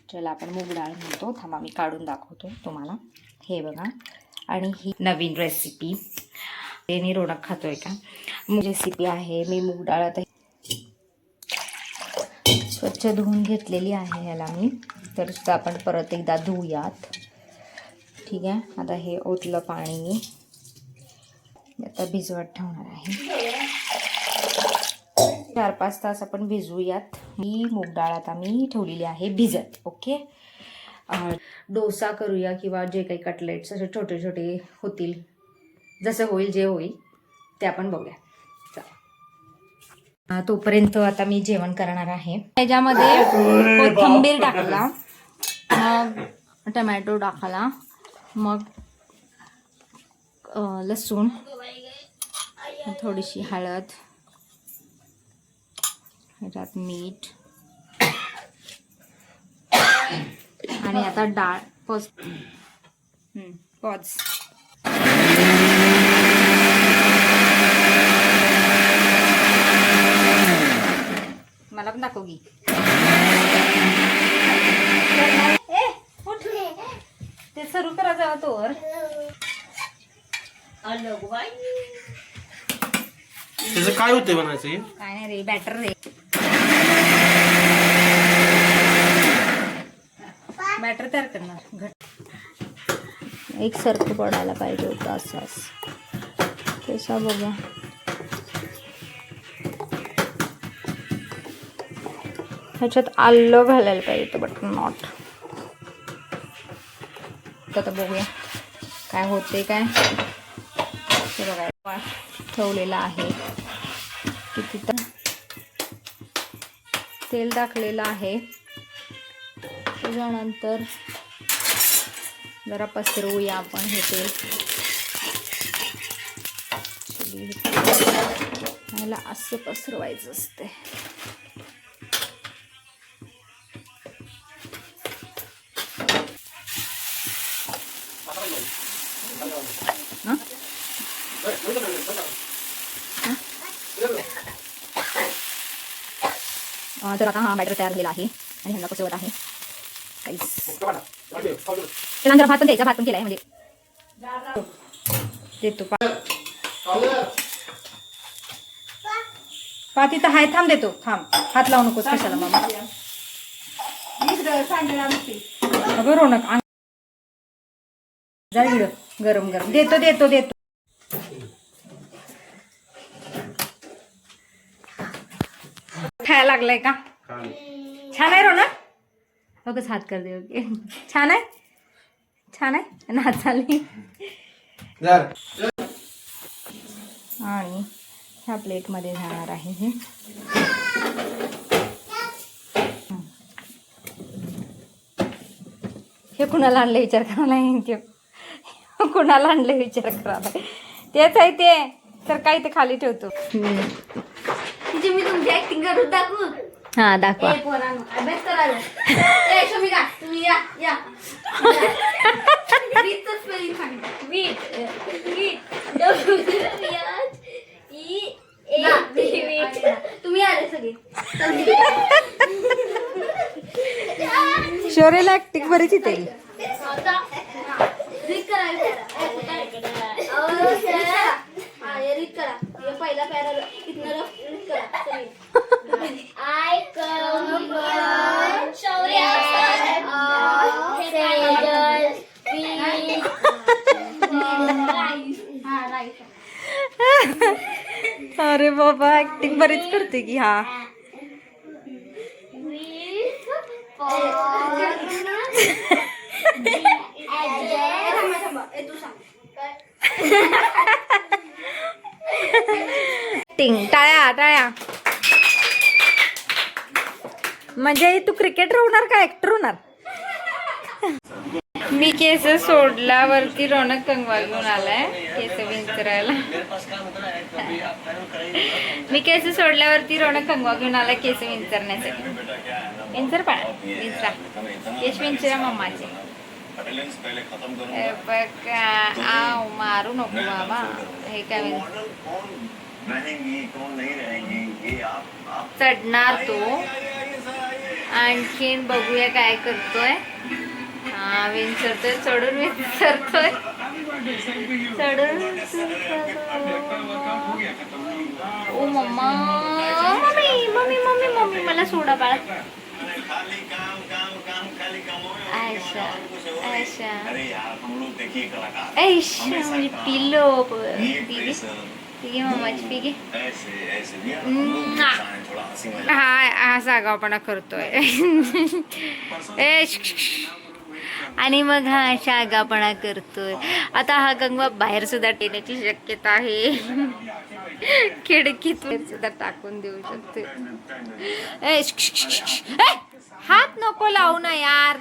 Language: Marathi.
ज्याला आपण मूग डाळ म्हणतो. थांबा मी काढून दाखवतो तुम्हाला. हे बघा, आणि ही नवीन रेसिपी मी रोनक खातोय का रेसिपी आहे. मी मूग डाळ आता स्वच्छ धुवून घेतलेली आहे ह्याला मी. तर सुद्धा आपण परत एकदा धुवूयात. ठीक आहे. आता हे ओतलं पाणी आता भिजवत ठेवणार आहे. 4-5 तास आपण भिजवूयात. ही मूग डाळ आता मी ठेवलेली आहे भिजत. ओके. डोसा करूया किंवा जे काही कटलेट्स असे छोटे छोटे होतील, जसं होईल जे होईल ते आपण बघूया. तोपर्यंत आता मी जेवण करणार आहे. त्याच्यामध्ये कोथिंबीर टाकला, मग टमॅटो टाकला, मग लसूण, थोडीशी हळद, ह्याच्यात मीठ, आणि आता डाळ पॉज मला पण दाखव की. ते सुरू करा जावा तोवर. त्याचं काय होतंय बनायचं हे? काय नाही रे, बॅटर रे. बॅटर तयार करणार घट. एक सारखं पडायला पाहिजे होतं असं तसा. बघा ह्याच्यात आलं घालायला पाहिजे होतं, बट नॉट. आता बघूया काय होते काय. ते बघा ठेवलेलं आहे. किती तर तेल टाकलेलं आहे. त्याच्यानंतर जरा पसरवूया आपण हे तेल. ह्याला असं पसरवायचं असते. तर आता हा बॅटर तयार झालेला आहे आणि ह्यांना पसरवत आहे. त्याला जरा भात पण द्यायचा, भात पण केलाय म्हणजे देतो. पा तिथं हाय, थांब देतो, थांब. हात लावू नकोस कशाला मामा. अगं रोनक जा इकडं. गरम गरम देतो देतो देतो. खायला लागलाय का? छान आहे रोनक. बघच हात कर दे. ओके छान आहे, छान आहे. नाच झाली. आणि ह्या प्लेटमध्ये जाणार आहे हे. हे कुणाला आणलं विचार करायला. ते कुणाला आणलं विचार करायला. तेच आहे ते. तर काही ते खाली ठेवतो. मी तुमची ऍक्टिंग करून दाखवू. हा दाखवा. अभ्यास करायला. शमिका तुम्ही या या. तुम्ही आले सगळे. शोरेला ऍक्टिंग बरीच येते. पहिला पॅरा इथनं रीड करा. I come अरे बाबा ऍक्टिंग बरीच करते की. हा टिंग टाळ्या टाळ्या. म्हणजे तू क्रिकेटर होणार का ऍक्टर होणार? मी केस सोडल्यावरती रोनक कंगवा घेऊन आलाय केस विंचरायला. मी केस सोडल्यावरती रोनक कंगवा घेऊन आलाय केस विंचरण्यासाठी. विंचर पाळा विंचरा केस विंचरा मम्माचे. आव मारू नको बाबा. हे काय चढणार तो आणखीन बघूया काय करतोय. हा विंचरतोय, चढून विंचरतोय, चढून ओ mamma, mummy mummy mummy mummy मला सोडा बाळा. ऐशा ऐशा ऐशा म्हणजे पिलो पिगी पिगी मम्माची पिगी. हा सागावपणा करतोय. आणि मग हा अशा आगापणा करतोय. आता हा गंगवा बाहेर सुद्धा टेण्याची शक्यता आहे. खिडकीतून सुद्धा टाकून देऊ शकते. हात नको लावू ना यार.